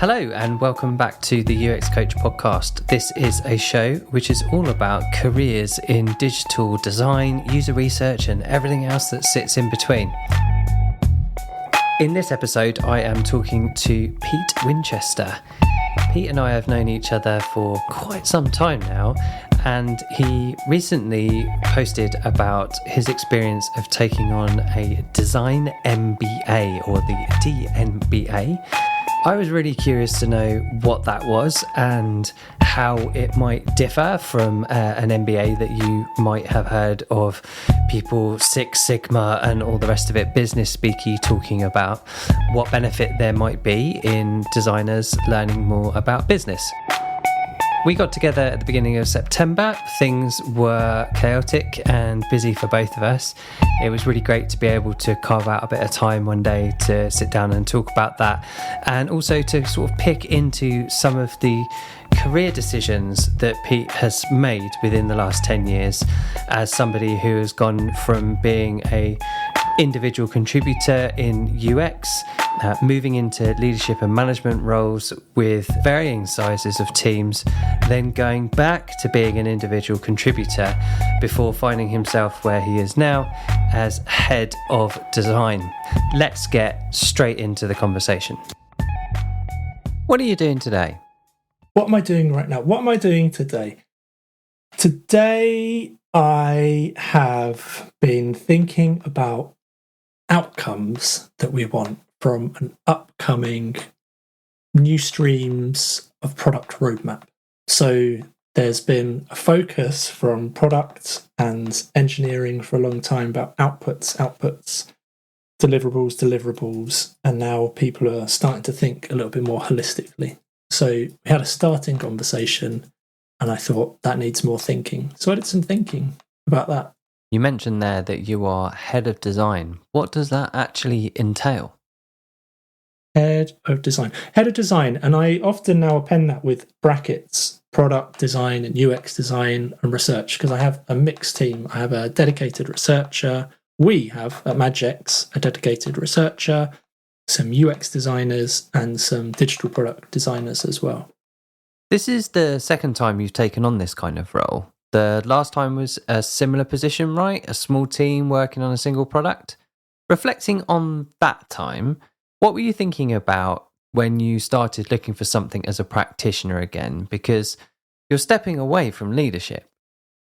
Hello and welcome back to the UX Coach podcast. This is a show which is all about careers in digital design, user research and everything else that sits in between. In this episode, I am talking to Pete Winchester. Pete and I have known each other for quite some time now, and he recently posted about his experience of taking on a Design MBA or the D.MBA. I was really curious to know what that was and how it might differ from an MBA that you might have heard of people Six Sigma and all the rest of it, business speaky, talking about what benefit there might be in designers learning more about business. We got together at the beginning of September. Things were chaotic and busy for both of us. It was really great to be able to carve out a bit of time one day to sit down and talk about that, and also to sort of pick into some of the career decisions that Pete has made within the last 10 years as somebody who has gone from being a individual contributor in UX, moving into leadership and management roles with varying sizes of teams, then going back to being an individual contributor before finding himself where he is now as head of design. Let's get straight into the conversation. What are you doing today? What am I doing right now? What am I doing today? Today, I have been thinking about outcomes that we want from an upcoming new streams of product roadmap. So there's been a focus from product and engineering for a long time about outputs, deliverables, and now people are starting to think a little bit more holistically. So we had a starting conversation and I thought that needs more thinking. So I did some thinking about that. You mentioned there that you are head of design. What does that actually entail? Head of design, and I often now append that with brackets, product design and UX design and research, because I have a mixed team. I have a dedicated researcher. We have at Magix a dedicated researcher, some UX designers and some digital product designers as well. This is the second time you've taken on this kind of role. The last time was a similar position, right? A small team working on a single product. Reflecting on that time, what were you thinking about when you started looking for something as a practitioner again? Because you're stepping away from leadership.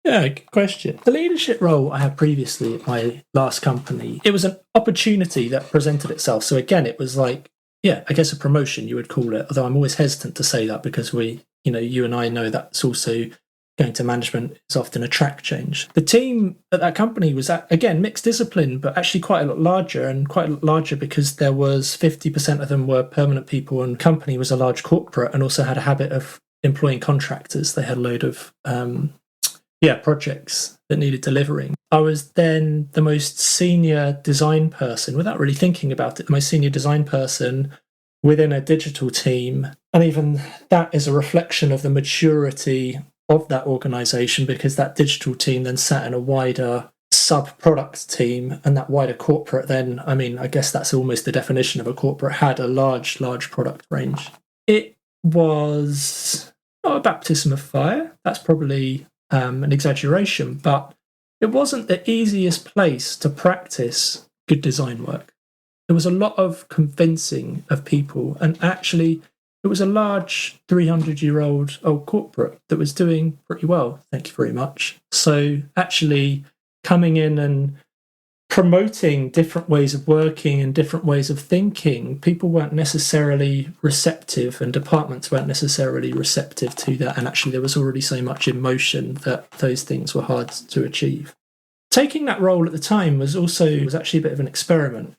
Yeah, good question. The leadership role I had previously at my last company, it was an opportunity that presented itself. So again, it was like, I guess a promotion you would call it, although I'm always hesitant to say that because you and I know that's also going to management is often a track change. The team at that company was, again, mixed discipline, but actually quite a lot larger because there was 50% of them were permanent people, and the company was a large corporate and also had a habit of employing contractors. They had a load of projects that needed delivering. I was then the most senior design person, without really thinking about it, the most senior design person within a digital team. And even that is a reflection of the maturity of that organization, because that digital team then sat in a wider sub-product team, and that wider corporate then, I guess that's almost the definition of a corporate, had a large product range. It was not a baptism of fire. That's probably an exaggeration, but it wasn't the easiest place to practice good design work. There was a lot of convincing of people, and actually it was a large 300-year-old old corporate that was doing pretty well, thank you very much. So actually coming in and promoting different ways of working and different ways of thinking, people weren't necessarily receptive, and departments weren't necessarily receptive to that. And actually there was already so much emotion that those things were hard to achieve. Taking that role at the time was actually a bit of an experiment,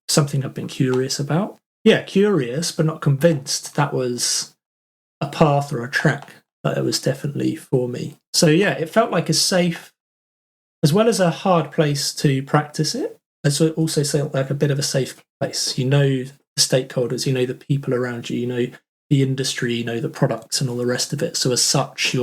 something I've been curious about. Yeah, curious, but not convinced that was a path or a track that it was definitely for me. So yeah, it felt like a safe, as well as a hard place to practice it, it also felt like a bit of a safe place. You know the stakeholders, you know the people around you, you know the industry, you know the products and all the rest of it. So as such,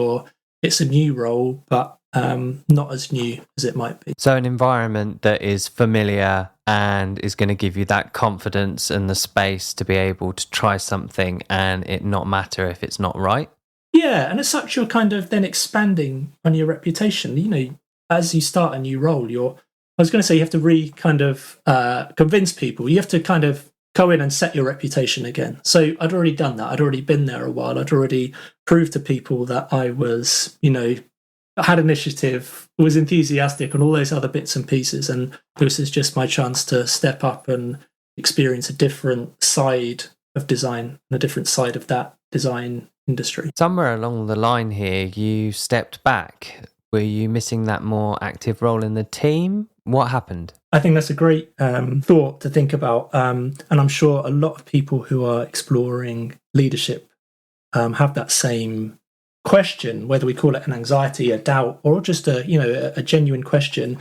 it's a new role, but not as new as it might be. So an environment that is familiar and is going to give you that confidence and the space to be able to try something and it not matter if it's not right. Yeah, and as such, you're kind of then expanding on your reputation. You know, as you start a new role, I was going to say you have to convince people. You have to kind of go in and set your reputation again. So I'd already done that. I'd already been there a while. I'd already proved to people that I was, had initiative, was enthusiastic, and all those other bits and pieces. And this is just my chance to step up and experience a different side of design and a different side of that design industry. Somewhere along the line here, you stepped back. Were you missing that more active role in the team? What happened? I think that's a great thought to think about. And I'm sure a lot of people who are exploring leadership have that same question, whether we call it an anxiety, a doubt, or just a genuine question.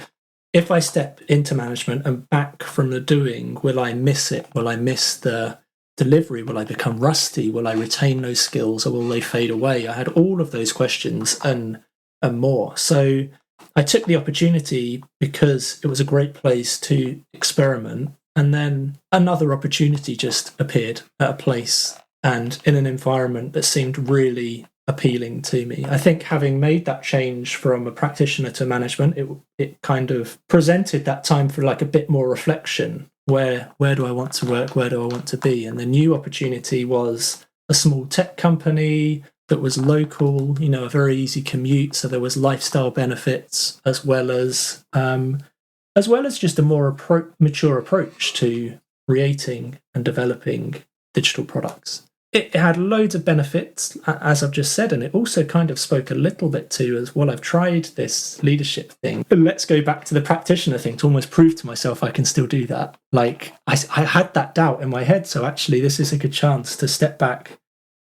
If I step into management and back from the doing, will I miss it? Will I miss the delivery? Will I become rusty? Will I retain those skills, or will they fade away? I had all of those questions and more. So I took the opportunity because it was a great place to experiment. And then another opportunity just appeared at a place and in an environment that seemed really appealing to me. I think having made that change from a practitioner to management, it kind of presented that time for like a bit more reflection. Where do I want to work? Where do I want to be? And the new opportunity was a small tech company that was local, a very easy commute. So there was lifestyle benefits as well as just a more mature approach to creating and developing digital products. It had loads of benefits, as I've just said, and it also kind of spoke a little bit to as well. I've tried this leadership thing. But let's go back to the practitioner thing to almost prove to myself I can still do that. Like I had that doubt in my head, so actually this is a good chance to step back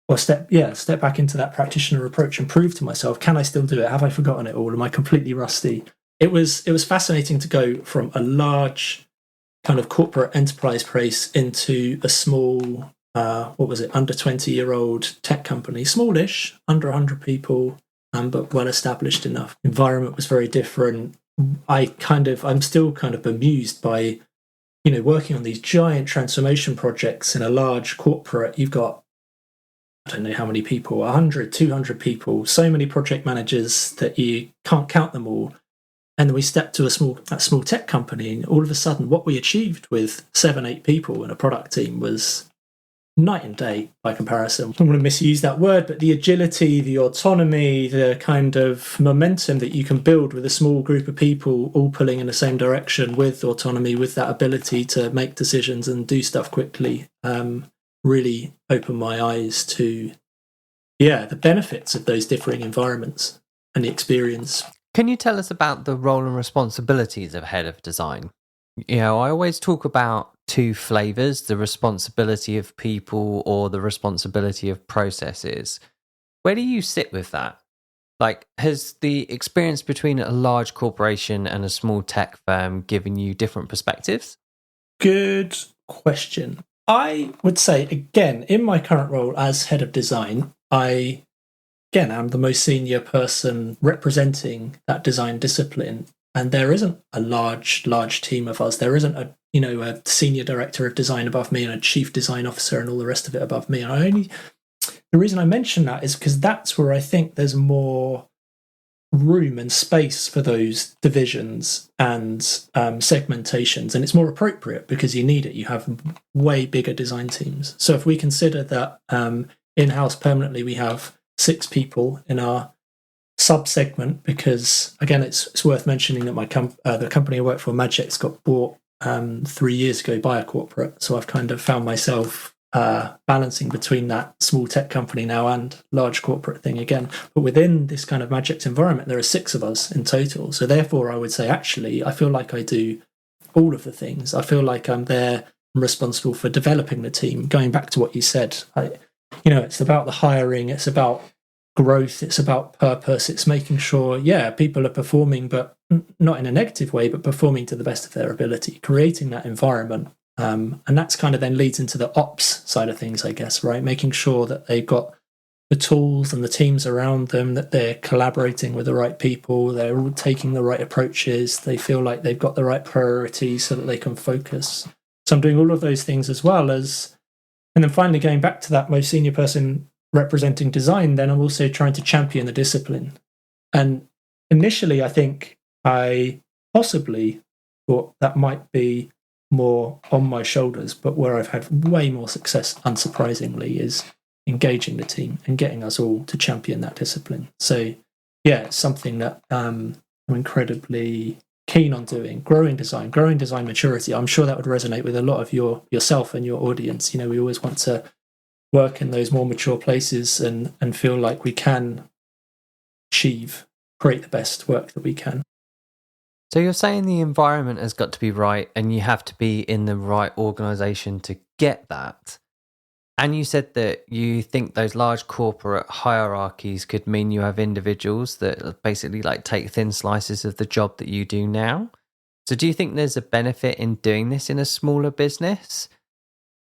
into that practitioner approach and prove to myself, can I still do it? Have I forgotten it all? Am I completely rusty? It was fascinating to go from a large kind of corporate enterprise place into a small, under 20-year-old tech company, smallish, under 100 people, but well established enough. Environment was very different. I'm still kind of bemused by, working on these giant transformation projects in a large corporate. You've got, I don't know how many people, 100, 200 people, so many project managers that you can't count them all. And then we stepped to that small tech company, and all of a sudden what we achieved with 7, 8 people in a product team was night and day by comparison. I don't want to misuse that word, but the agility, the autonomy, the kind of momentum that you can build with a small group of people all pulling in the same direction with autonomy, with that ability to make decisions and do stuff quickly, really opened my eyes to, the benefits of those differing environments and the experience. Can you tell us about the role and responsibilities of head of design? I always talk about 2 flavors, the responsibility of people or the responsibility of processes. Where do you sit with that? Like, has the experience between a large corporation and a small tech firm given you different perspectives? Good question. I would say, again, in my current role as head of design, I'm the most senior person representing that design discipline. And there isn't a large team of us. There isn't a senior director of design above me and a chief design officer and all the rest of it above me. And the reason I mention that is because that's where I think there's more room and space for those divisions and segmentations, and it's more appropriate because you need it. You have way bigger design teams. So if we consider that in-house permanently we have 6 people in our sub-segment, because again it's worth mentioning that the company I work for, Magic's, got bought 3 years ago by a corporate, so I've kind of found myself balancing between that small tech company now and large corporate thing again. But within this kind of Magic's environment, there are 6 of us in total. So therefore, I would say, actually, I feel like I do all of the things. I feel like I'm there and responsible for developing the team. Going back to what you said, it's about the hiring, it's about growth, it's about purpose, it's making sure, people are performing, but not in a negative way, but performing to the best of their ability, creating that environment. And that's kind of then leads into the ops side of things, I guess, right? Making sure that they've got the tools and the teams around them, that they're collaborating with the right people, they're all taking the right approaches, they feel like they've got the right priorities so that they can focus. So I'm doing all of those things as well as, and then finally going back to that most senior person representing design, then I'm also trying to champion the discipline. And initially, I think I possibly thought that might be more on my shoulders, but where I've had way more success, unsurprisingly, is engaging the team and getting us all to champion that discipline. So yeah, it's something that I'm incredibly keen on doing. Growing design maturity. I'm sure that would resonate with a lot of yourself and your audience. We always want to work in those more mature places and feel like we can create the best work that we can. So you're saying the environment has got to be right and you have to be in the right organization to get that. And you said that you think those large corporate hierarchies could mean you have individuals that basically like take thin slices of the job that you do now. So do you think there's a benefit in doing this in a smaller business?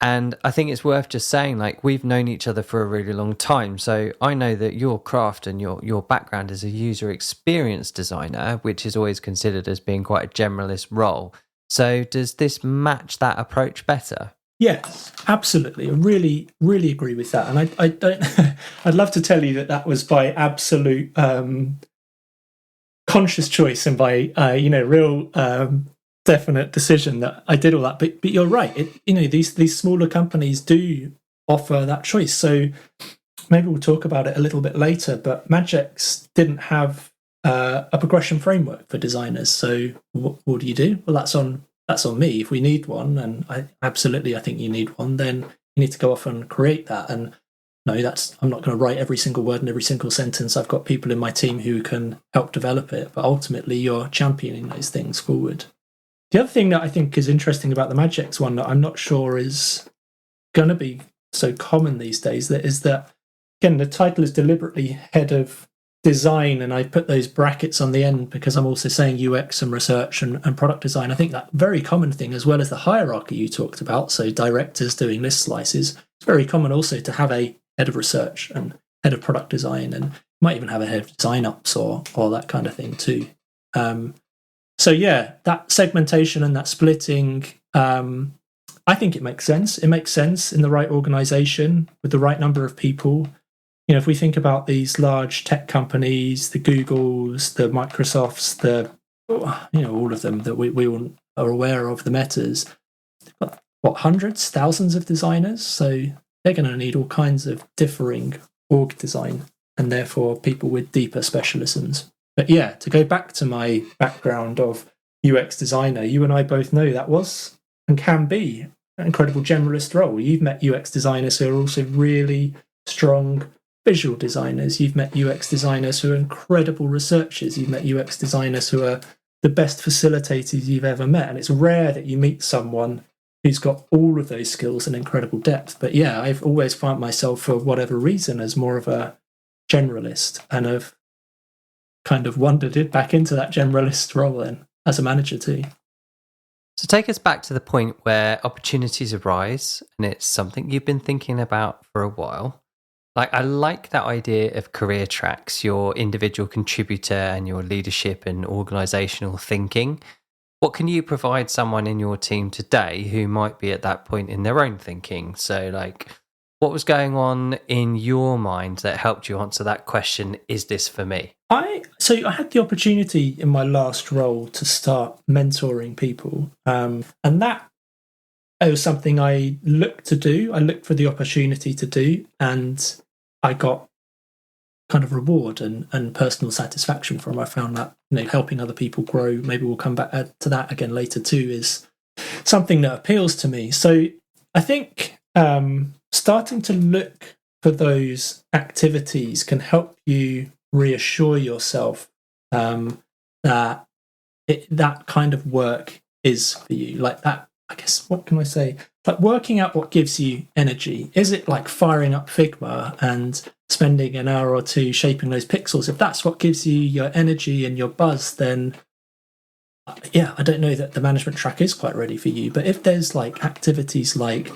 And I think it's worth just saying, like, we've known each other for a really long time. So I know that your craft and your background as a user experience designer, which is always considered as being quite a generalist role. So does this match that approach better? Yes, absolutely. I really, really agree with that. And I don't. I'd love to tell you that was by absolute conscious choice and by real definite decision that I did all that. But you're right. These smaller companies do offer that choice. So maybe we'll talk about it a little bit later. But Magix didn't have a progression framework for designers. So what do you do? Well, that's on me. If we need one, and I think you need one, then you need to go off and create that. And no, I'm not going to write every single word and every single sentence. I've got people in my team who can help develop it, but ultimately you're championing those things forward. The other thing that I think is interesting about the Magix one that I'm not sure is going to be so common these days, is that, again, the title is deliberately head of design, and I put those brackets on the end because I'm also saying UX and research and product design. I think that very common thing, as well as the hierarchy you talked about, so directors doing list slices, it's very common also to have a head of research and head of product design, and might even have a head of design ops or that kind of thing too. So yeah, that segmentation and that splitting, I think it makes sense. It makes sense in the right organization with the right number of people. If we think about these large tech companies, the Googles, the Microsofts, all of them that we all are aware of, the Metas, hundreds, thousands of designers. So they're going to need all kinds of differing org design and therefore people with deeper specialisms. But yeah, to go back to my background of UX designer, you and I both know that was and can be an incredible generalist role. You've met UX designers who are also really strong visual designers. You've met UX designers who are incredible researchers. You've met UX designers who are the best facilitators you've ever met. And it's rare that you meet someone who's got all of those skills in incredible depth. But yeah, I've always found myself, for whatever reason, as more of a generalist, and have kind of wandered it back into that generalist role then as a manager too. So take us back to the point where opportunities arise and it's something you've been thinking about for a while. Like, I like that idea of career tracks, your individual contributor and your leadership and organizational thinking. What can you provide someone in your team today who might be at that point in their own thinking? So like, what was going on in your mind that helped you answer that question, is this for me? I had the opportunity in my last role to start mentoring people. And that was something I looked to do. I looked for the opportunity to do, and I got kind of reward and personal satisfaction from. I found that helping other people grow, maybe we'll come back to that again later too, is something that appeals to me. So I think starting to look for those activities can help you reassure yourself that that kind of work is for you. Like that, I guess, what can I say? Like working out what gives you energy. Is it like firing up Figma and spending an hour or two shaping those pixels? If that's what gives you your energy and your buzz, then yeah, I don't know that the management track is quite ready for you. But if there's like activities like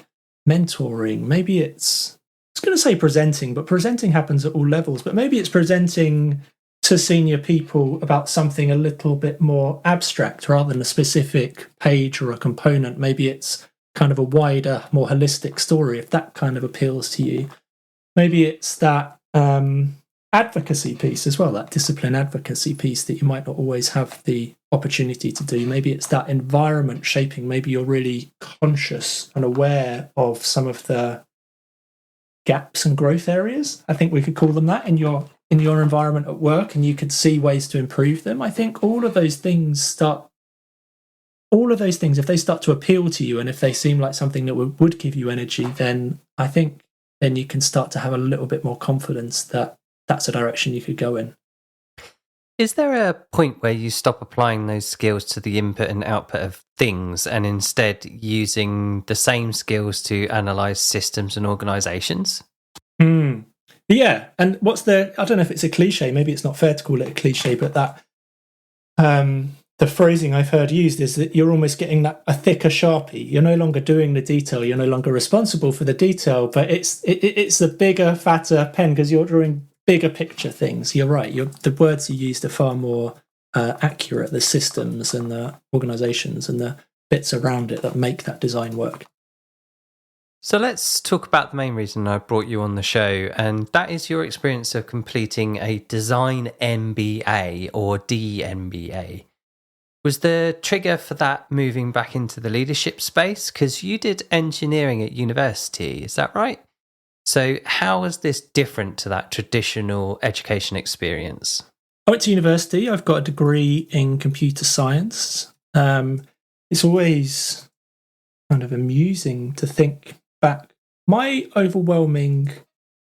mentoring, maybe it's going to say presenting, but presenting happens at all levels. But maybe it's presenting to senior people about something a little bit more abstract rather than a specific page or a component. Maybe it's kind of a wider, more holistic story, if that kind of appeals to you. Maybe it's that advocacy piece as well, that discipline advocacy piece that you might not always have the opportunity to do. Maybe it's that environment shaping. Maybe you're really conscious and aware of some of the gaps and growth areas. I think we could call them that in your environment at work, and you could see ways to improve them. I think all of those things, if they start to appeal to you and if they seem like something that would give you energy, then I think then you can start to have a little bit more confidence that that's a direction you could go in. Is there a point where you stop applying those skills to the input and output of things and instead using the same skills to analyze systems and organizations? Yeah. And I don't know if it's a cliche, maybe it's not fair to call it a cliche, but that the phrasing I've heard used is that you're almost getting a thicker Sharpie. You're no longer doing the detail. You're no longer responsible for the detail, but it's the bigger, fatter pen because you're drawing bigger picture things. You're right. The words you used are far more accurate. The systems and the organizations and the bits around it that make that design work. So let's talk about the main reason I brought you on the show, and that is your experience of completing a Design MBA or D.MBA. Was the trigger for that moving back into the leadership space? Because you did engineering at university, is that right? So how is this different to that traditional education experience? I went to university. I've got a degree in computer science. It's always kind of amusing to think back. My overwhelming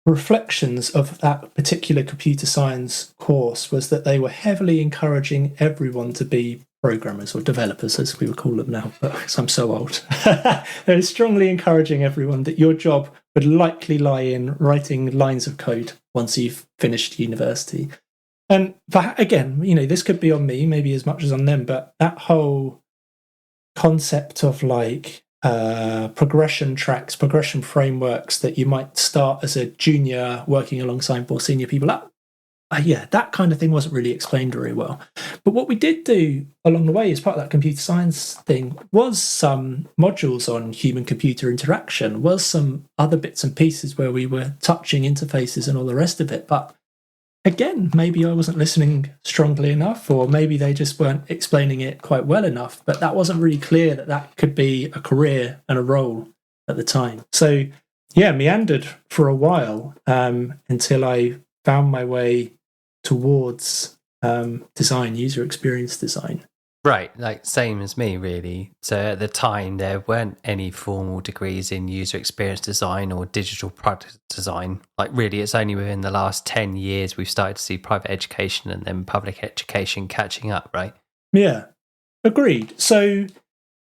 reflections of that particular computer science course was that they were heavily encouraging everyone to be programmers or developers, as we would call them now, but I'm so old. They're strongly encouraging everyone that your job would likely lie in writing lines of code once you've finished university. And again, this could be on me, maybe as much as on them, but that whole concept of progression tracks, progression frameworks that you might start as a junior working alongside more senior people, that kind of thing wasn't really explained very well. But what we did do along the way as part of that computer science thing was some modules on human-computer interaction, was some other bits and pieces where we were touching interfaces and all the rest of it. But again, maybe I wasn't listening strongly enough, or maybe they just weren't explaining it quite well enough. But that wasn't really clear that could be a career and a role at the time. So, yeah, meandered for a while until I found my way towards design, user experience design. Right, same as me, really. So at the time, there weren't any formal degrees in user experience design or digital product design. Really, it's only within the last 10 years we've started to see private education and then public education catching up, right? Yeah, agreed. So,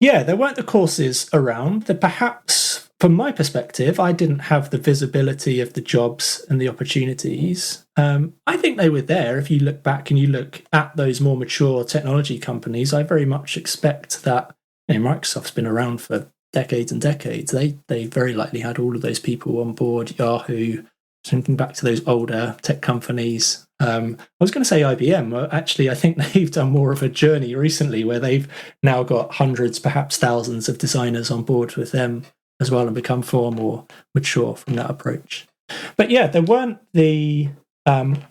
yeah, there weren't the courses around. That perhaps, from my perspective, I didn't have the visibility of the jobs and the opportunities. I think they were there. If you look back and you look at those more mature technology companies, I very much expect that Microsoft's been around for decades and decades. They very likely had all of those people on board. Yahoo, thinking back to those older tech companies. I was going to say IBM. Actually, I think they've done more of a journey recently where they've now got hundreds, perhaps thousands of designers on board with them as well and become far more mature from that approach. But yeah, there weren't the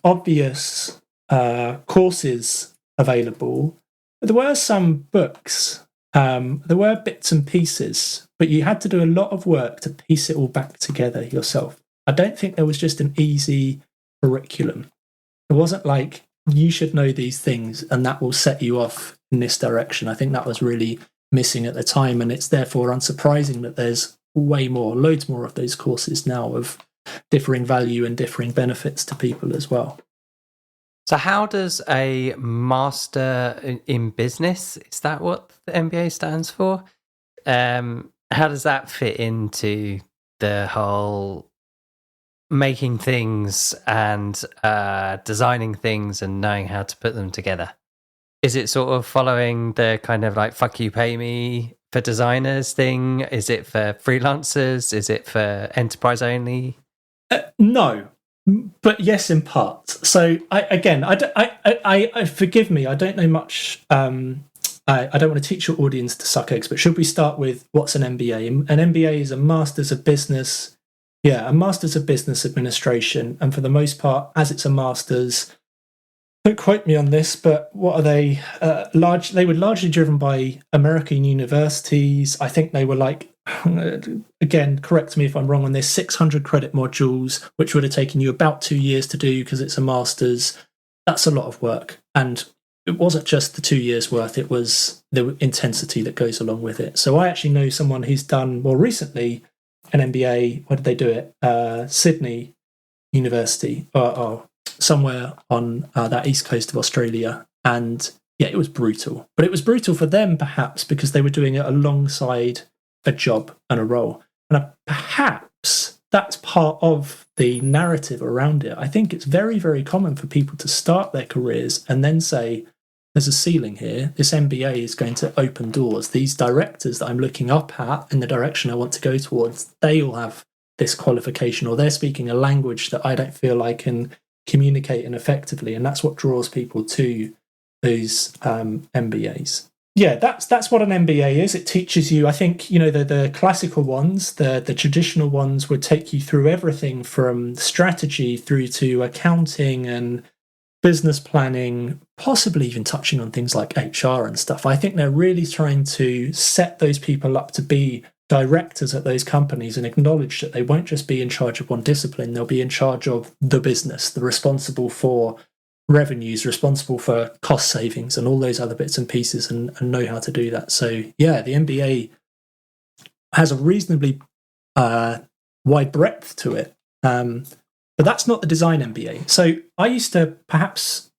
obvious courses available. There were some books. There were bits and pieces, but you had to do a lot of work to piece it all back together yourself. I don't think there was just an easy curriculum. It wasn't like you should know these things and that will set you off in this direction. I think that was really missing at the time, and it's therefore unsurprising that there's loads more of those courses now of differing value and differing benefits to people as well. So how does a master in business, is that what the MBA stands for? How does that fit into the whole making things and designing things and knowing how to put them together? Is it sort of following the kind of fuck you, pay me for designers thing? Is it for freelancers? Is it for enterprise only? No, but yes, in part. So I forgive me. I don't know much. I don't want to teach your audience to suck eggs, but should we start with what's an MBA? An MBA is a Master's of Business. Yeah, a Master's of Business Administration, and for the most part, as it's a Master's, don't quote me on this, but what are they? They were largely driven by American universities. I think they were like, again, correct me if I'm wrong on this, 600 credit modules, which would have taken you about 2 years to do because it's a master's. That's a lot of work. And it wasn't just the 2 years worth, it was the intensity that goes along with it. So I actually know someone who's done more recently an MBA. Where did they do it? Sydney University, or somewhere on that east coast of Australia. And yeah, it was brutal. But it was brutal for them, perhaps, because they were doing it alongside a job and a role. And perhaps that's part of the narrative around it. I think it's very, very common for people to start their careers and then say, there's a ceiling here. This MBA is going to open doors. These directors that I'm looking up at in the direction I want to go towards, they all have this qualification, or they're speaking a language that I don't feel I can communicate in effectively. And that's what draws people to those MBAs. Yeah, that's what an MBA is. It teaches you, I think, the classical ones, the traditional ones would take you through everything from strategy through to accounting and business planning, possibly even touching on things like HR and stuff. I think they're really trying to set those people up to be directors at those companies and acknowledge that they won't just be in charge of one discipline, they'll be in charge of the business, they're responsible for revenues, responsible for cost savings and all those other bits and pieces, and know how to do that. So yeah, the MBA has a reasonably wide breadth to it. But that's not the design MBA. So I used to perhaps,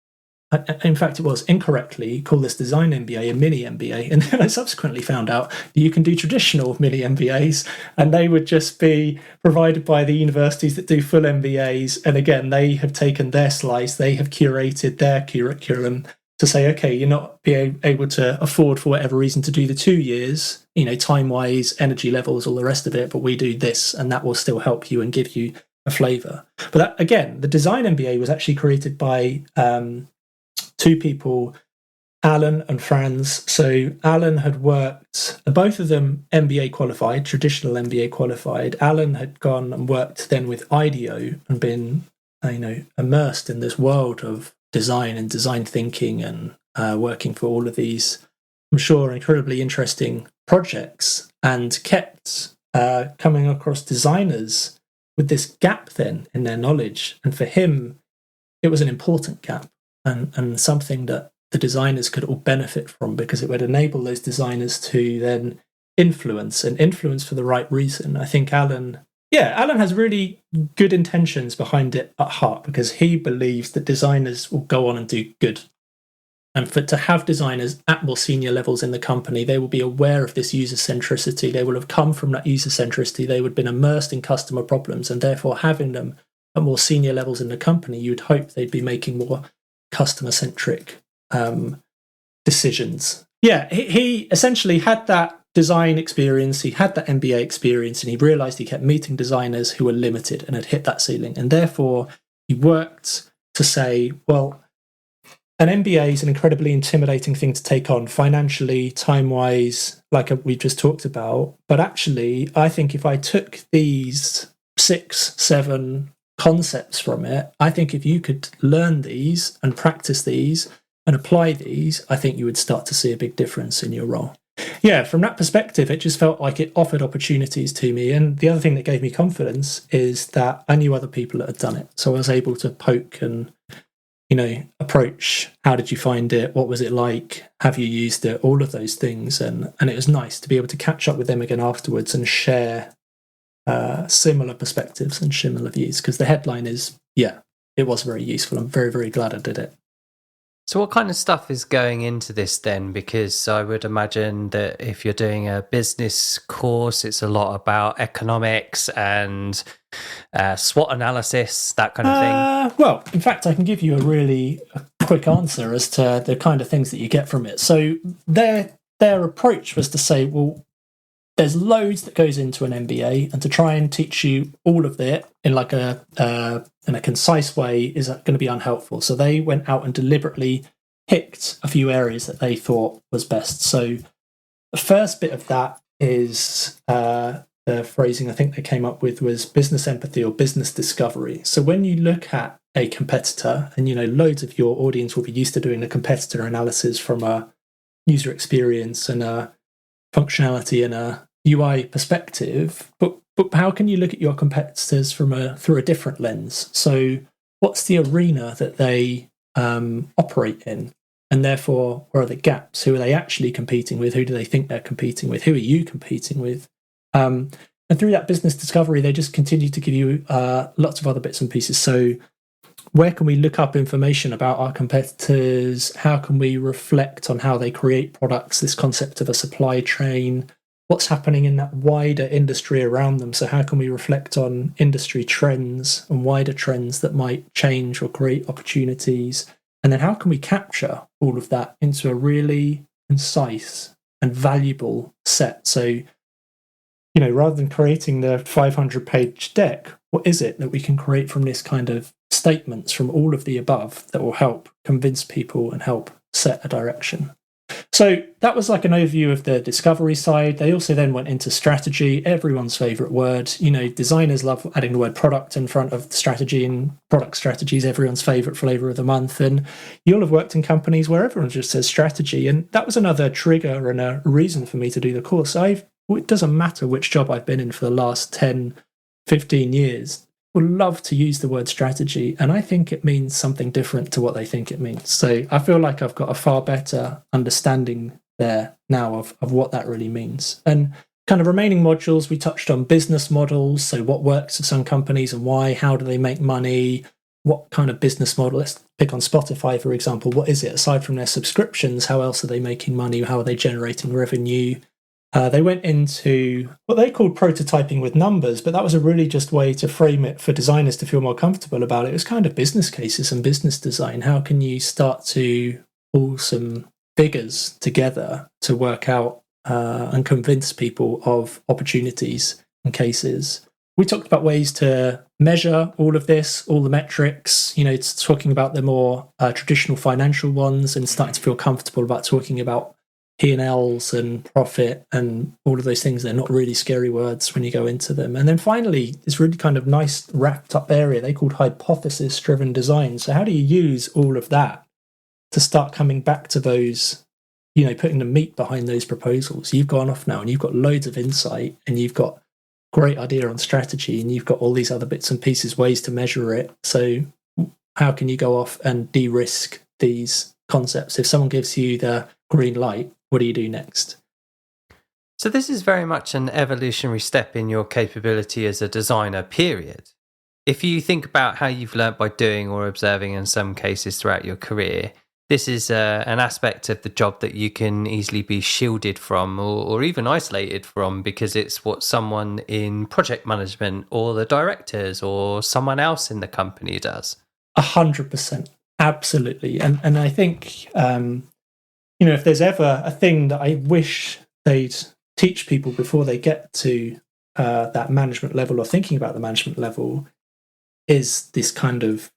in fact, it was incorrectly call this design MBA a mini MBA. And then I subsequently found out that you can do traditional mini MBAs, and they would just be provided by the universities that do full MBAs. And again, they have taken their slice, they have curated their curriculum to say, okay, you're not being able to afford for whatever reason to do the 2 years, time-wise, energy levels, all the rest of it, but we do this, and that will still help you and give you a flavour. But that, again, the design MBA was actually created by two people, Alan and Franz. So Alan had worked, both of them MBA qualified, traditional MBA qualified. Alan had gone and worked then with IDEO and been, immersed in this world of design and design thinking and working for all of these, I'm sure, incredibly interesting projects, and kept coming across designers with this gap then in their knowledge. And for him, it was an important gap and something that the designers could all benefit from, because it would enable those designers to then influence for the right reason. I think Alan has really good intentions behind it at heart, because he believes that designers will go on and do good. And to have designers at more senior levels in the company, they will be aware of this user centricity. They will have come from that user centricity. They would have been immersed in customer problems, and therefore having them at more senior levels in the company, you'd hope they'd be making more customer centric decisions. Yeah, he essentially had that design experience, he had that MBA experience, and he realized he kept meeting designers who were limited and had hit that ceiling. And therefore he worked to say, well, an MBA is an incredibly intimidating thing to take on financially, time-wise, like we just talked about. But actually, I think if I took these 6-7 concepts from it, I think if you could learn these and practice these and apply these, I think you would start to see a big difference in your role. Yeah, from that perspective, it just felt like it offered opportunities to me. And the other thing that gave me confidence is that I knew other people that had done it. So I was able to poke and approach, how did you find it? What was it like? Have you used it? All of those things. And it was nice to be able to catch up with them again afterwards and share similar perspectives and similar views, because the headline is, yeah, it was very useful. I'm very, very glad I did it. So what kind of stuff is going into this then? Because I would imagine that if you're doing a business course, it's a lot about economics and SWOT analysis, that kind of thing. Well, in fact, I can give you a really quick answer as to the kind of things that you get from it. So their approach was to say, well, there's loads that goes into an MBA, and to try and teach you all of it in like in a concise way is going to be unhelpful. So they went out and deliberately picked a few areas that they thought was best. So the first bit of that is the phrasing I think they came up with was business empathy or business discovery. So when you look at a competitor, and loads of your audience will be used to doing the competitor analysis from a user experience and a functionality and a UI perspective, but how can you look at your competitors through a different lens? So what's the arena that they operate in? And therefore, where are the gaps? Who are they actually competing with? Who do they think they're competing with? Who are you competing with? And through that business discovery, they just continue to give you lots of other bits and pieces. So where can we look up information about our competitors? How can we reflect on how they create products? This concept of a supply chain, what's happening in that wider industry around them? So how can we reflect on industry trends and wider trends that might change or create opportunities? And then how can we capture all of that into a really concise and valuable set? So, rather than creating the 500-page deck, what is it that we can create from this kind of statements from all of the above that will help convince people and help set a direction? So that was like an overview of the discovery side. They also then went into strategy, everyone's favorite word. Designers love adding the word product in front of strategy, and product strategy is everyone's favorite flavor of the month. And you'll have worked in companies where everyone just says strategy. And that was another trigger and a reason for me to do the course. It doesn't matter which job I've been in for the last 10, 15 years. Would love to use the word strategy, and I think it means something different to what they think it means. So I feel like I've got a far better understanding there now of what that really means. And kind of remaining modules, we touched on business models. So what works for some companies and why? How do they make money? What kind of business model? Let's pick on Spotify, for example. What is it? Aside from their subscriptions, how else are they making money? How are they generating revenue? They went into what they called prototyping with numbers, but that was a really just way to frame it for designers to feel more comfortable about it. It was kind of business cases and business design. How can you start to pull some figures together to work out and convince people of opportunities and cases? We talked about ways to measure all of this, all the metrics, it's talking about the more traditional financial ones and starting to feel comfortable about talking about P&Ls and profit and all of those things. They're not really scary words when you go into them. And then finally, this really kind of nice wrapped up area they called hypothesis driven design. So how do you use all of that to start coming back to those, putting the meat behind those proposals? You've gone off now and you've got loads of insight and you've got great idea on strategy and you've got all these other bits and pieces, ways to measure it. So how can you go off and de-risk these concepts? If someone gives you the green light, what do you do next? So this is very much an evolutionary step in your capability as a designer, period. If you think about how you've learnt by doing or observing in some cases throughout your career, this is an aspect of the job that you can easily be shielded from or even isolated from, because it's what someone in project management or the directors or someone else in the company does. 100%. Absolutely. And I think... if there's ever a thing that I wish they'd teach people before they get to that management level or thinking about the management level, is this kind of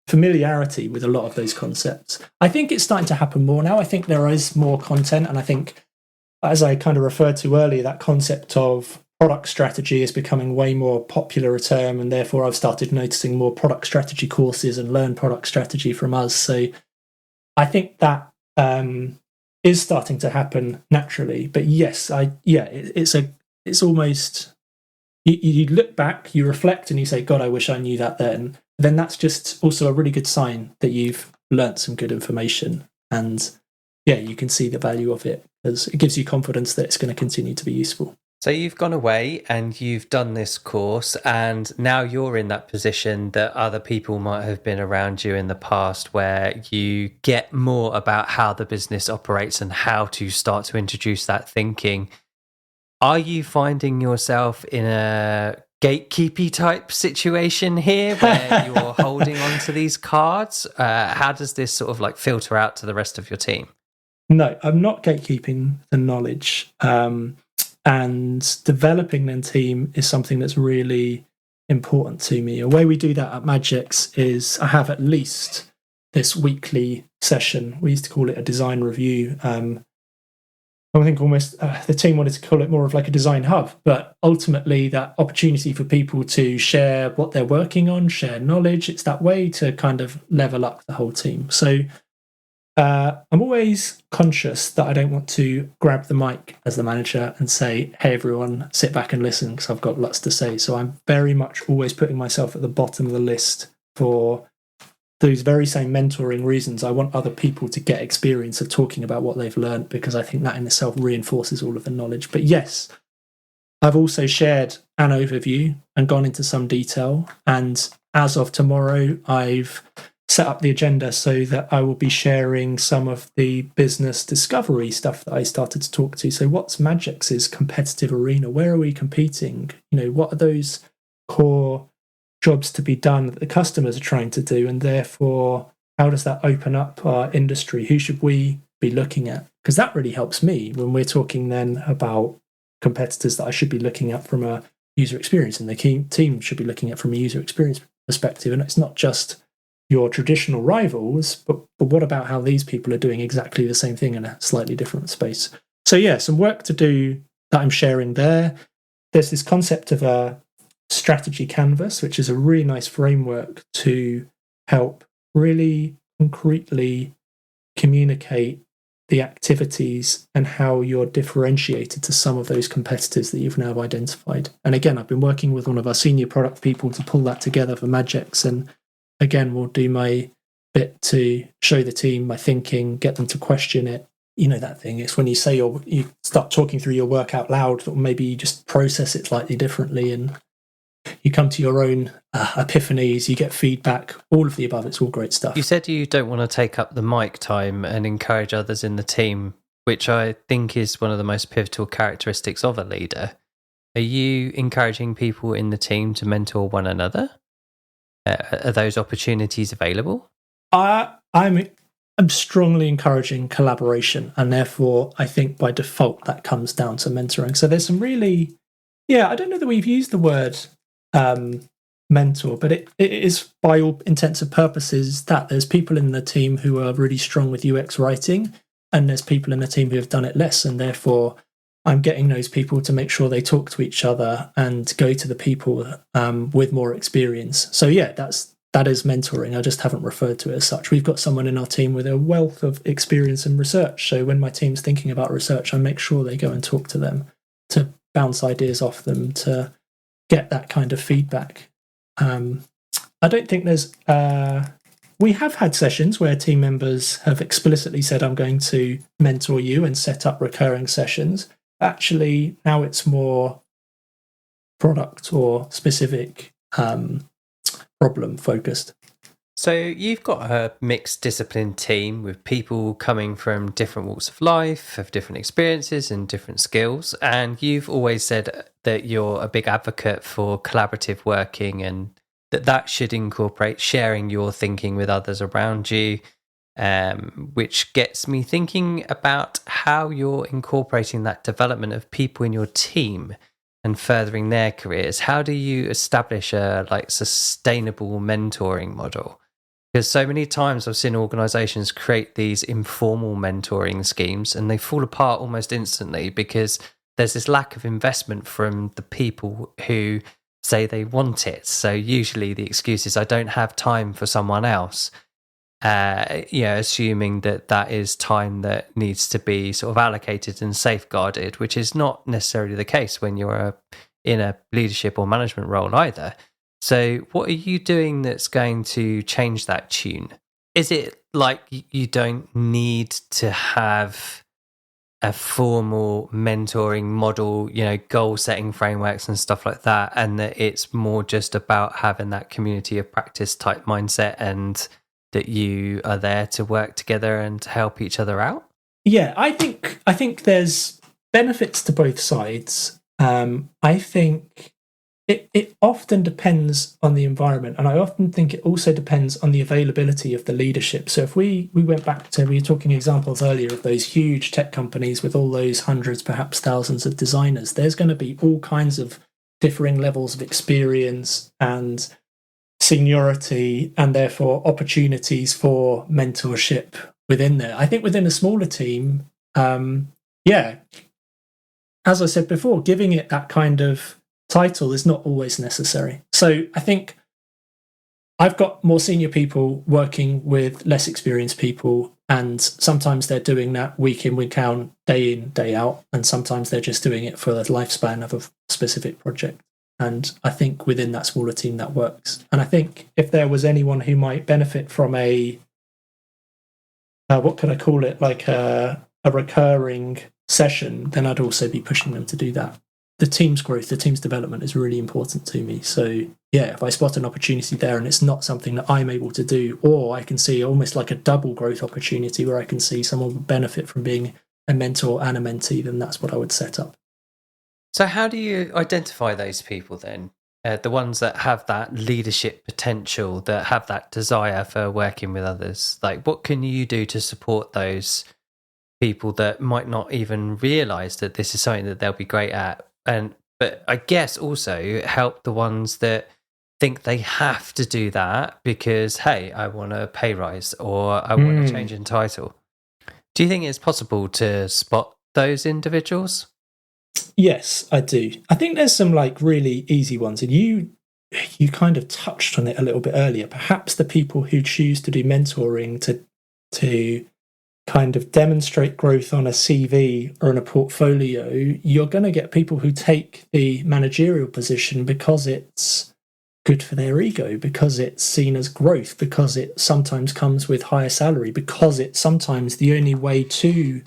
familiarity with a lot of those concepts. I think it's starting to happen more now. I think there is more content, and I think, as I kind of referred to earlier, that concept of product strategy is becoming way more popular a term, and therefore I've started noticing more product strategy courses and learn product strategy from us. So I think that is starting to happen naturally. But yes, it's almost you look back, you reflect, and you say, God, I wish I knew that then. Then that's just also a really good sign that you've learnt some good information, and you can see the value of it, because it gives you confidence that it's going to continue to be useful. So you've gone away and you've done this course, and now you're in that position that other people might have been around you in the past, where you get more about how the business operates and how to start to introduce that thinking. Are you finding yourself in a gatekeepy type situation here where you're holding on to these cards? How does this sort of like filter out to the rest of your team? No, I'm not gatekeeping the knowledge. and developing their team is something that's really important to me. A way we do that at Magix is I have at least this weekly session. We used to call it a design review. I think almost the team wanted to call it more of like a design hub, but ultimately that opportunity for people to share what they're working on, share knowledge, it's that way to kind of level up the whole team. So I'm always conscious that I don't want to grab the mic as the manager and say, hey, everyone, sit back and listen because I've got lots to say. So I'm very much always putting myself at the bottom of the list for those very same mentoring reasons. I want other people to get experience of talking about what they've learned because I think that in itself reinforces all of the knowledge. But yes, I've also shared an overview and gone into some detail. And as of tomorrow, I've set up the agenda so that I will be sharing some of the business discovery stuff that I started to talk to. So what's Magix's competitive arena? Where are we competing? What are those core jobs to be done that the customers are trying to do? And therefore, how does that open up our industry? Who should we be looking at? Because that really helps me when we're talking then about competitors that I should be looking at from a user experience, and the team should be looking at from a user experience perspective. And it's not just your traditional rivals, but what about how these people are doing exactly the same thing in a slightly different space? So yeah, some work to do that I'm sharing there. There's this concept of a strategy canvas, which is a really nice framework to help really concretely communicate the activities and how you're differentiated to some of those competitors that you've now identified. And again, I've been working with one of our senior product people to pull that together for Magix, and again, we'll do my bit to show the team my thinking, get them to question it. That thing. It's when you say you start talking through your work out loud, or maybe you just process it slightly differently and you come to your own epiphanies, you get feedback, all of the above. It's all great stuff. You said you don't want to take up the mic time and encourage others in the team, which I think is one of the most pivotal characteristics of a leader. Are you encouraging people in the team to mentor one another? Are those opportunities available? I'm strongly encouraging collaboration, and therefore I think by default that comes down to mentoring. So there's some really, I don't know that we've used the word mentor, but it is by all intents and purposes that there's people in the team who are really strong with UX writing, and there's people in the team who have done it less, and therefore I'm getting those people to make sure they talk to each other and go to the people with more experience. So yeah, that is mentoring. I just haven't referred to it as such. We've got someone in our team with a wealth of experience in research. So when my team's thinking about research, I make sure they go and talk to them to bounce ideas off them to get that kind of feedback. I don't think there's... we have had sessions where team members have explicitly said, I'm going to mentor you and set up recurring sessions. Actually, now it's more product or specific problem focused. So you've got a mixed discipline team with people coming from different walks of life, of different experiences and different skills. And you've always said that you're a big advocate for collaborative working, and that should incorporate sharing your thinking with others around you. Which gets me thinking about how you're incorporating that development of people in your team and furthering their careers. How do you establish a sustainable mentoring model? Because so many times I've seen organizations create these informal mentoring schemes and they fall apart almost instantly because there's this lack of investment from the people who say they want it. So usually the excuse is, I don't have time for someone else. Assuming that is time that needs to be sort of allocated and safeguarded, which is not necessarily the case when you're in a leadership or management role either. So what are you doing that's going to change that tune? Is it like you don't need to have a formal mentoring model, goal setting frameworks and stuff like that, and that it's more just about having that community of practice type mindset and that you are there to work together and to help each other out? Yeah, I think there's benefits to both sides. I think it often depends on the environment, and I often think it also depends on the availability of the leadership. So if we went back to, we were talking examples earlier of those huge tech companies with all those hundreds, perhaps thousands of designers, there's going to be all kinds of differing levels of experience and seniority, and therefore opportunities for mentorship within there. I think within a smaller team, as I said before, giving it that kind of title is not always necessary. So I think I've got more senior people working with less experienced people, and sometimes they're doing that week in, week out, day in, day out, and sometimes they're just doing it for the lifespan of a specific project. And I think within that smaller team that works. And I think if there was anyone who might benefit from a, what could I call it, like a recurring session, then I'd also be pushing them to do that. The team's growth, the team's development is really important to me. So yeah, if I spot an opportunity there and it's not something that I'm able to do, or I can see almost like a double growth opportunity where I can see someone would benefit from being a mentor and a mentee, then that's what I would set up. So how do you identify those people then? The ones that have that leadership potential, that have that desire for working with others? Like, what can you do to support those people that might not even realise that this is something that they'll be great at? But I guess also help the ones that think they have to do that because, hey, I want a pay rise or I want a change in title. Do you think it's possible to spot those individuals? Yes, I do. I think there's some like really easy ones, and you kind of touched on it a little bit earlier. Perhaps the people who choose to do mentoring to kind of demonstrate growth on a CV or in a portfolio, you're going to get people who take the managerial position because it's good for their ego, because it's seen as growth, because it sometimes comes with higher salary, because it's sometimes the only way to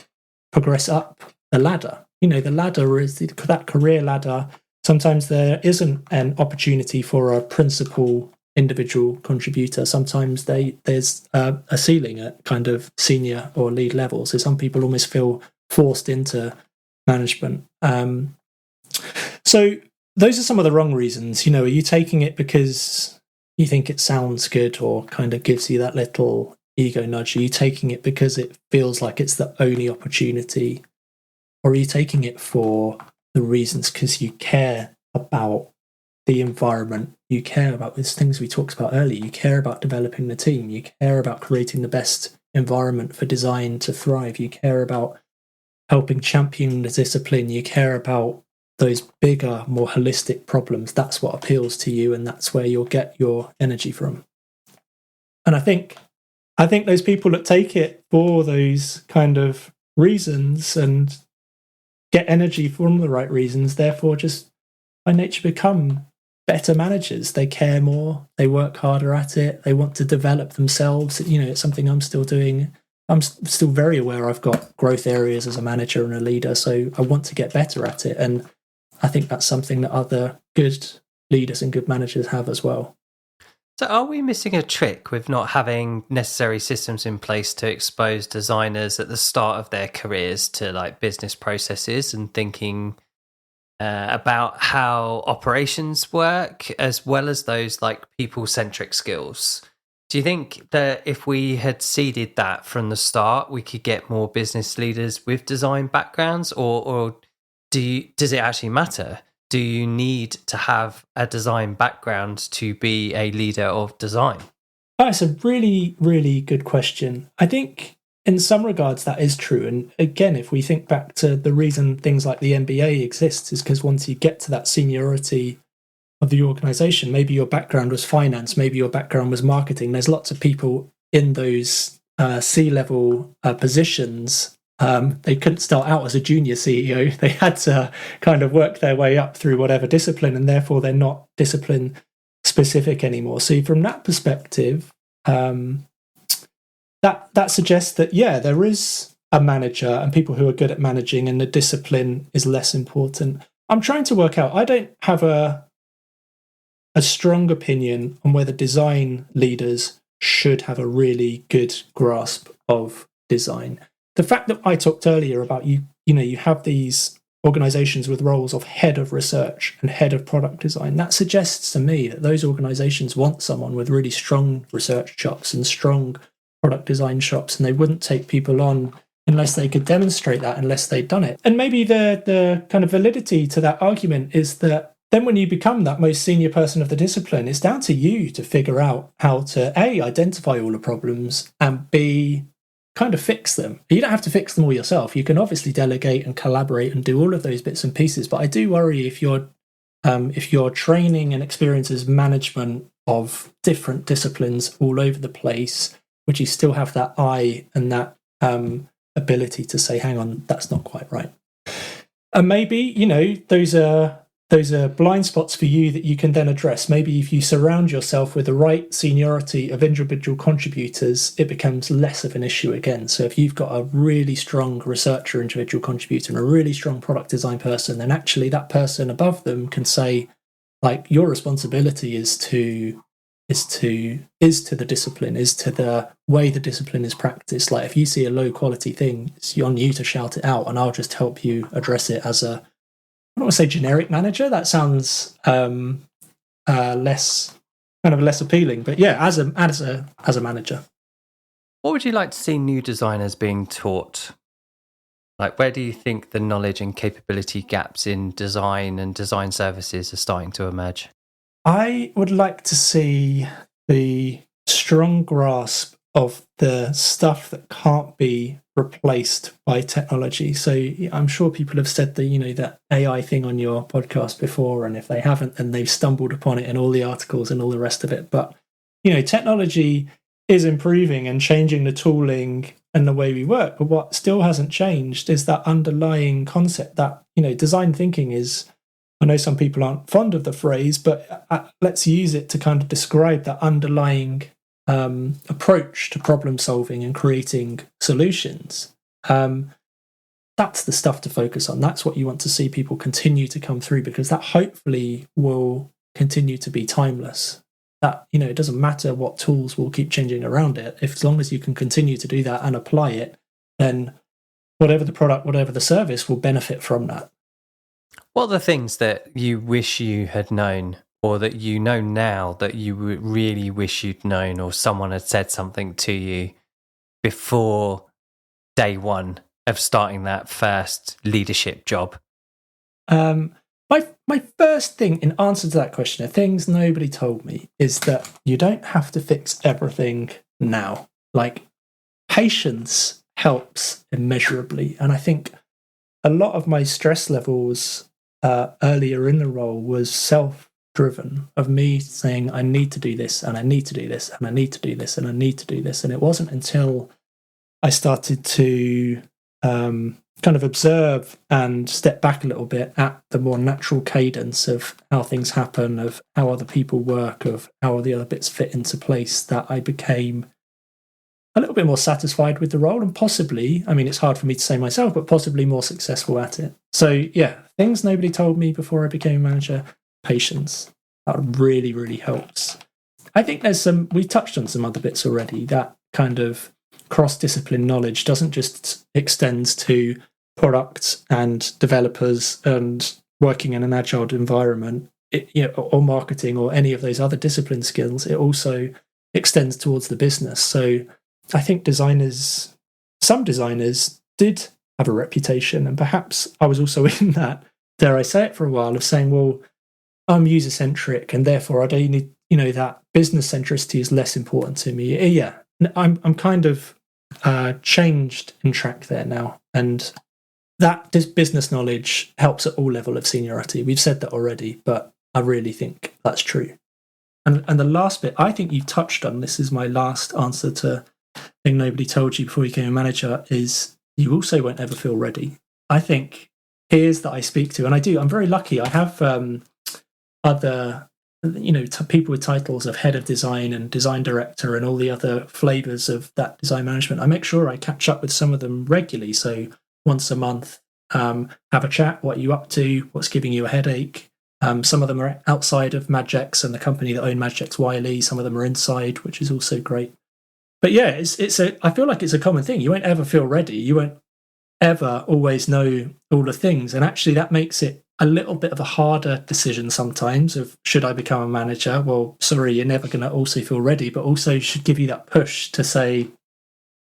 progress up the ladder. You know, the ladder is that career ladder. Sometimes there isn't an opportunity for a principal individual contributor. Sometimes there's a ceiling at kind of senior or lead level. So some people almost feel forced into management. So those are some of the wrong reasons. You know, are you taking it because you think it sounds good or kind of gives you that little ego nudge? Are you taking it because it feels like it's the only opportunity? Or are you taking it for the reasons because you care about the environment, you care about these things we talked about earlier, you care about developing the team, you care about creating the best environment for design to thrive, you care about helping champion the discipline, you care about those bigger, more holistic problems. That's what appeals to you, and that's where you'll get your energy from. And I think those people that take it for those kind of reasons and get energy from the right reasons, therefore just by nature become better managers. They care more, they work harder at it, they want to develop themselves. You know, it's something I'm still doing. I'm still very aware I've got growth areas as a manager and a leader, so I want to get better at it. And I think that's something that other good leaders and good managers have as well. So are we missing a trick with not having necessary systems in place to expose designers at the start of their careers to like business processes and thinking about how operations work, as well as those like people-centric skills? Do you think that if we had seeded that from the start, we could get more business leaders with design backgrounds, or does it actually matter? Do you need to have a design background to be a leader of design? That's a really, really good question. I think in some regards that is true. And again, if we think back to the reason things like the MBA exists is because once you get to that seniority of the organization, maybe your background was finance, maybe your background was marketing. There's lots of people in those C-level positions. They couldn't start out as a junior CEO. They had to kind of work their way up through whatever discipline, and therefore they're not discipline specific anymore. So from that perspective, that suggests that, yeah, there is a manager and people who are good at managing, and the discipline is less important. I'm trying to work out, I don't have a strong opinion on whether design leaders should have a really good grasp of design. The fact that I talked earlier about you have these organizations with roles of head of research and head of product design, that suggests to me that those organizations want someone with really strong research chops and strong product design chops, and they wouldn't take people on unless they could demonstrate that, unless they'd done it. And maybe the kind of validity to that argument is that then when you become that most senior person of the discipline, it's down to you to figure out how to A, identify all the problems, and B, kind of fix them. You don't have to fix them all yourself. You can obviously delegate and collaborate and do all of those bits and pieces. But I do worry if your training and experience as management of different disciplines all over the place, would you still have that eye and that ability to say, hang on, that's not quite right. And maybe, those are blind spots for you that you can then address. Maybe if you surround yourself with the right seniority of individual contributors, it becomes less of an issue again. So if you've got a really strong researcher individual contributor and a really strong product design person, then actually that person above them can say, like, your responsibility is to the discipline, is to the way the discipline is practiced. Like, if you see a low quality thing, it's on you to shout it out, and I'll just help you address it as a, I don't want to say generic manager. That sounds less appealing. But yeah, as a manager. What would you like to see new designers being taught? Like, where do you think the knowledge and capability gaps in design and design services are starting to emerge? I would like to see the strong grasp of the stuff that can't be replaced by technology. So I'm sure people have said that AI thing on your podcast before, and if they haven't, then they've stumbled upon it in all the articles and all the rest of it. But technology is improving and changing the tooling and the way we work. But what still hasn't changed is that underlying concept that design thinking is. I know some people aren't fond of the phrase, but let's use it to kind of describe that underlying approach to problem solving and creating solutions. That's the stuff to focus on. That's what you want to see people continue to come through, because that hopefully will continue to be timeless. That, it doesn't matter what tools will keep changing around it. If as long as you can continue to do that and apply it, then whatever the product, whatever the service will benefit from that. What are the things that you wish you had known, or that you know now that you really wish you'd known, or someone had said something to you before day one of starting that first leadership job? My first thing in answer to that question, things nobody told me, is that you don't have to fix everything now. Like, patience helps immeasurably. And I think a lot of my stress levels earlier in the role was self-driven, of me saying, I need to do this, and I need to do this, and I need to do this, and I need to do this. And it wasn't until I started to kind of observe and step back a little bit at the more natural cadence of how things happen, of how other people work, of how all the other bits fit into place, that I became a little bit more satisfied with the role, and possibly, I mean, it's hard for me to say myself, but possibly more successful at it. So yeah, things nobody told me before I became a manager: patience. That really, really helps. I think we touched on some other bits already. That kind of cross-discipline knowledge doesn't just extend to products and developers and working in an agile environment, or marketing, or any of those other discipline skills. It also extends towards the business. So I think some designers did have a reputation, and perhaps I was also in that, dare I say it, for a while, of saying, well, I'm user-centric, and therefore I don't need, that business centricity is less important to me. Yeah, I'm kind of changed in track there now, and that this business knowledge helps at all level of seniority. We've said that already, but I really think that's true. And the last bit, I think you've touched on, this is my last answer to thing nobody told you before you became a manager, is you also won't ever feel ready. I think peers that I speak to, and I'm very lucky, I have other people with titles of head of design and design director and all the other flavors of that design management. I make sure I catch up with some of them regularly. So once a month, have a chat. What are you up to? What's giving you a headache? Some of them are outside of Magix and the company that own Magix Wiley. Some of them are inside, which is also great. But yeah, I feel like it's a common thing. You won't ever feel ready. You won't ever always know all the things. And actually that makes it a little bit of a harder decision sometimes of, should I become a manager? Well, sorry, you're never going to also feel ready, but also should give you that push to say,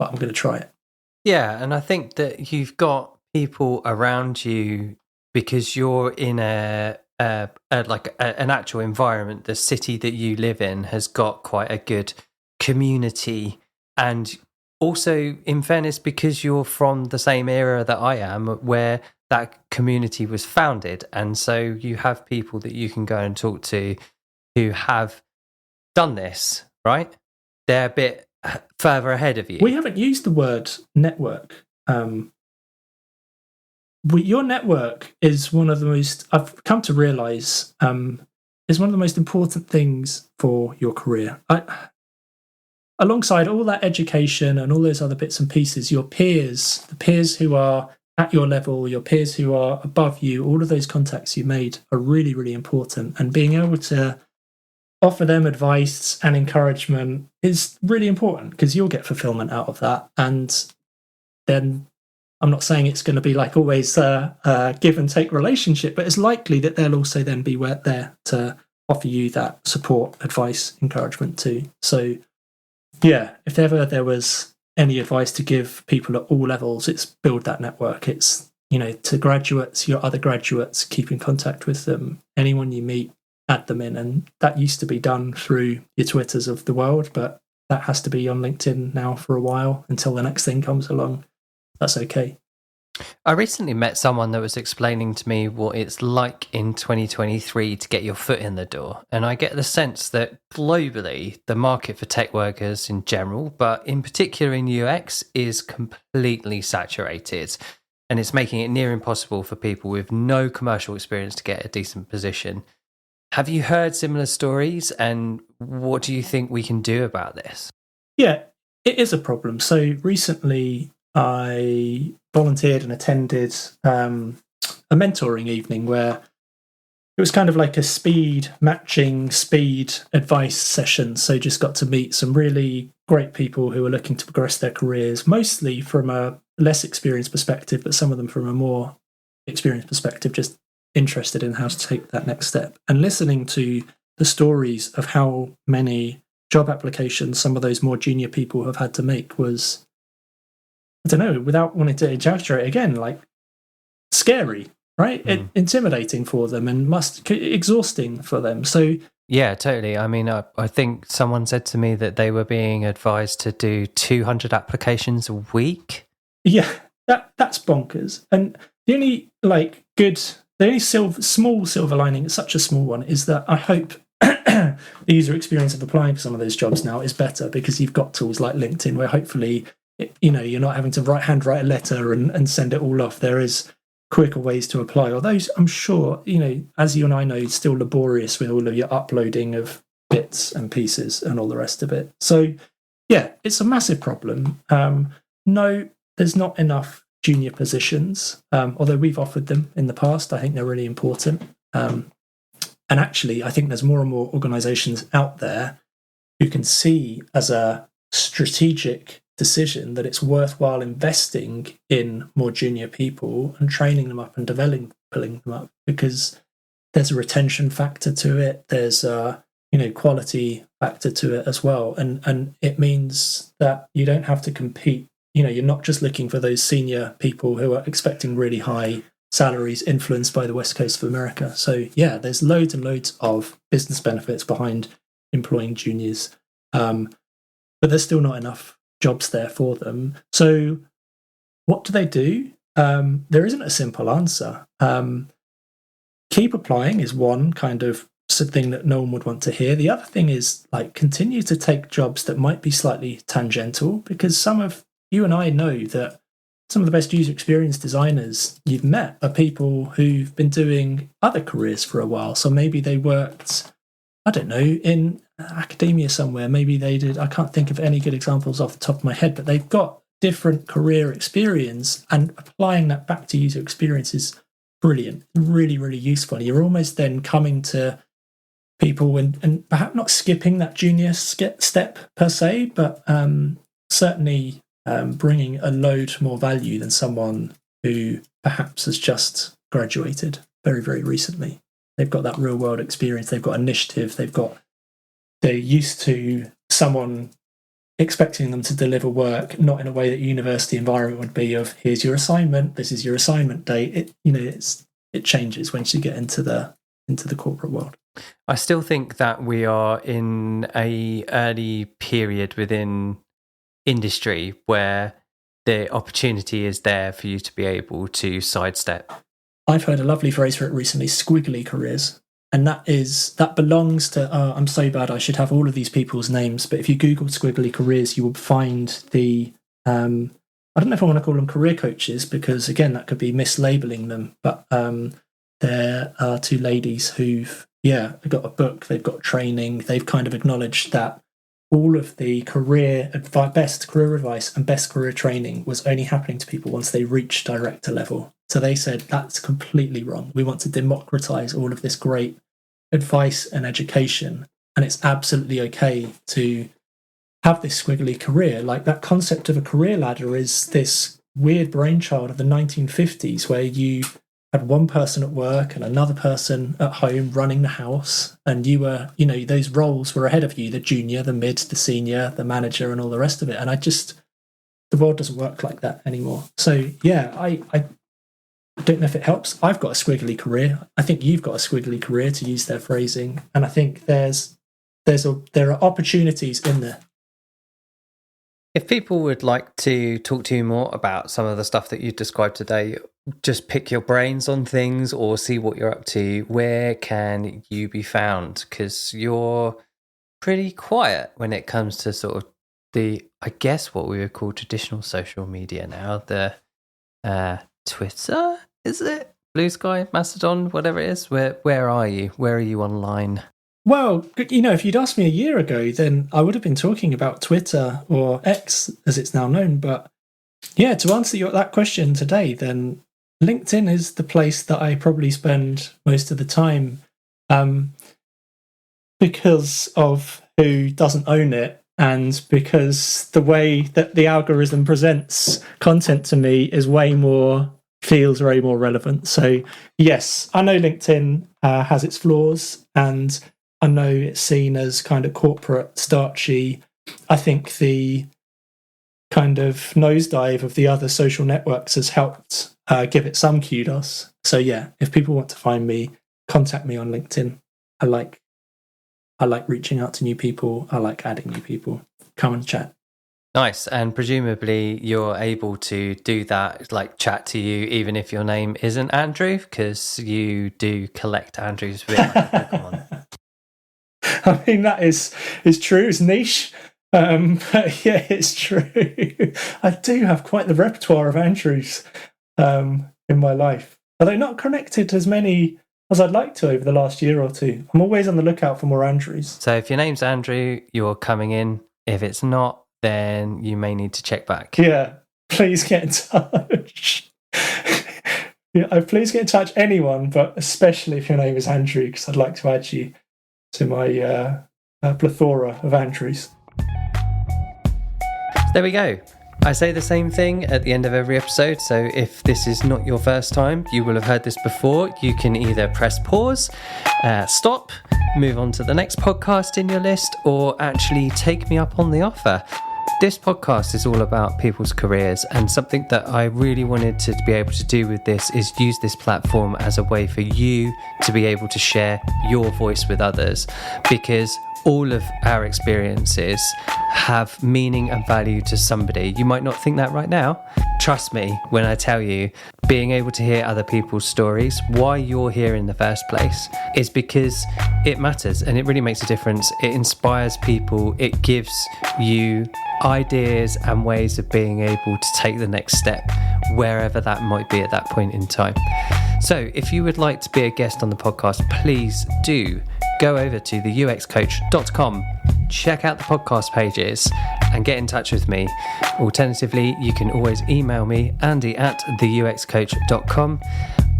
well, I'm going to try it. Yeah, and I think that you've got people around you because you're in an actual environment. The city that you live in has got quite a good community, and also, in fairness, because you're from the same era that I am, where that community was founded, and so you have people that you can go and talk to who have done this, right? They're a bit further ahead of you. We haven't used the word network. Your network is one of the most, I've come to realize, is one of the most important things for your career. Alongside all that education and all those other bits and pieces, your peers, the peers who are at your level, your peers who are above you, all of those contacts you made are really, really important. And being able to offer them advice and encouragement is really important, because you'll get fulfillment out of that. And then I'm not saying it's going to be like always a give and take relationship, but it's likely that they'll also then be there to offer you that support, advice, encouragement too. So yeah, if ever there was any advice to give people at all levels, it's build that network. It's, to graduates, your other graduates, keep in contact with them. Anyone you meet, add them in. And that used to be done through your Twitters of the world, but that has to be on LinkedIn now for a while until the next thing comes along. That's okay. I recently met someone that was explaining to me what it's like in 2023 to get your foot in the door. And I get the sense that globally, the market for tech workers in general, but in particular in UX, is completely saturated. And it's making it near impossible for people with no commercial experience to get a decent position. Have you heard similar stories? And what do you think we can do about this? Yeah, it is a problem. So recently, I volunteered and attended a mentoring evening where it was kind of like a speed advice session. So just got to meet some really great people who are looking to progress their careers, mostly from a less experienced perspective, but some of them from a more experienced perspective, just interested in how to take that next step. And listening to the stories of how many job applications some of those more junior people have had to make was, I don't know, without wanting to exaggerate again, like scary, right? Intimidating for them and exhausting for them. So yeah, totally. I mean, I think someone said to me that they were being advised to do 200 applications a week. Yeah, that's bonkers. And the only small silver lining, it's such a small one, is that I hope the user experience of applying for some of those jobs now is better, because you've got tools like LinkedIn where hopefully you're not having to handwrite a letter and send it all off. There is quicker ways to apply. Although I'm sure, as you and I know, it's still laborious with all of your uploading of bits and pieces and all the rest of it. So yeah, it's a massive problem. No, there's not enough junior positions, although we've offered them in the past. I think they're really important. And actually, I think there's more and more organizations out there who can see as a strategic decision that it's worthwhile investing in more junior people and training them up and developing them up, because there's a retention factor to it. There's a quality factor to it as well. And it means that you don't have to compete. You're not just looking for those senior people who are expecting really high salaries influenced by the West Coast of America. So yeah, there's loads and loads of business benefits behind employing juniors. But there's still not enough jobs there for them. So what do they do? There isn't a simple answer. Keep applying is one kind of thing that no one would want to hear. The other thing is continue to take jobs that might be slightly tangential, because some of you and I know that some of the best user experience designers you've met are people who've been doing other careers for a while. So maybe they worked, I don't know, in academia somewhere. Maybe they did, I can't think of any good examples off the top of my head, but they've got different career experience, and applying that back to user experience is brilliant, really, really useful. You're almost then coming to people and perhaps not skipping that junior step per se, but certainly bringing a load more value than someone who perhaps has just graduated very, very recently. They've got that real world experience. They've got initiative. They're used to someone expecting them to deliver work, not in a way that university environment would be of, here's your assignment, this is your assignment date. It changes once you get into the corporate world. I still think that we are in a early period within industry where the opportunity is there for you to be able to sidestep. I've heard a lovely phrase for it recently, squiggly careers. And that belongs to, I'm so bad, I should have all of these people's names. But if you Google squiggly careers, you will find the, I don't know if I want to call them career coaches, because again, that could be mislabeling them. But there are two ladies who've got a book, they've got training, they've kind of acknowledged that all of the best career advice and best career training was only happening to people once they reached director level. So they said, that's completely wrong. We want to democratize all of this great advice and education. And it's absolutely okay to have this squiggly career. Like, that concept of a career ladder is this weird brainchild of the 1950s, where you had one person at work and another person at home running the house. And you were, those roles were ahead of you, the junior, the mid, the senior, the manager, and all the rest of it. And the world doesn't work like that anymore. So yeah, I don't know if it helps. I've got a squiggly career. I think you've got a squiggly career, to use their phrasing. And I think there are opportunities in there. If people would like to talk to you more about some of the stuff that you described today, just pick your brains on things or see what you're up to, where can you be found? Because you're pretty quiet when it comes to sort of I guess what we would call traditional social media now, the Twitter, is it? Blue Sky, Mastodon, whatever it is. Where are you? Where are you online? Well, if you'd asked me a year ago, then I would have been talking about Twitter, or X as it's now known. But yeah, to answer that question today, then LinkedIn is the place that I probably spend most of the time, because of who doesn't own it, and because the way that the algorithm presents content to me feels way more relevant. So yes, I know LinkedIn has its flaws, and I know it's seen as kind of corporate, starchy. I think the kind of nosedive of the other social networks has helped give it some kudos. So yeah, if people want to find me, contact me on LinkedIn. I like reaching out to new people. I like adding new people. Come and chat. Nice. And presumably you're able to do that, like chat to you, even if your name isn't Andrew, because you do collect Andrews with Pokemon. I mean, that is true. It's niche. But yeah, it's true. I do have quite the repertoire of Andrews in my life. Although not connected as many as I'd like to over the last year or two. I'm always on the lookout for more Andrews. So if your name's Andrew, you're coming in. If it's not, then you may need to check back. Yeah, please get in touch. Please get in touch, anyone, but especially if your name is Andrew, because I'd like to add you to my plethora of Andrews. So there we go. I say the same thing at the end of every episode, so if this is not your first time, you will have heard this before. You can either press pause, stop, move on to the next podcast in your list, or actually take me up on the offer. This podcast is all about people's careers, and something that I really wanted to be able to do with this is use this platform as a way for you to be able to share your voice with others, because all of our experiences have meaning and value to somebody. You might not think that right now. Trust me when I tell you, being able to hear other people's stories, why you're here in the first place, is because it matters and it really makes a difference. It inspires people. It gives you ideas and ways of being able to take the next step, wherever that might be at that point in time. So if you would like to be a guest on the podcast, please do go over to theuxcoach.com, check out the podcast pages and get in touch with me. Alternatively, you can always email me, Andy@theuxcoach.com.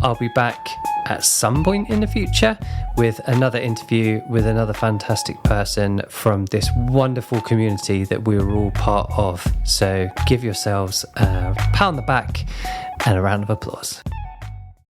I'll be back at some point in the future with another interview with another fantastic person from this wonderful community that we are all part of. So give yourselves a pat on the back and a round of applause.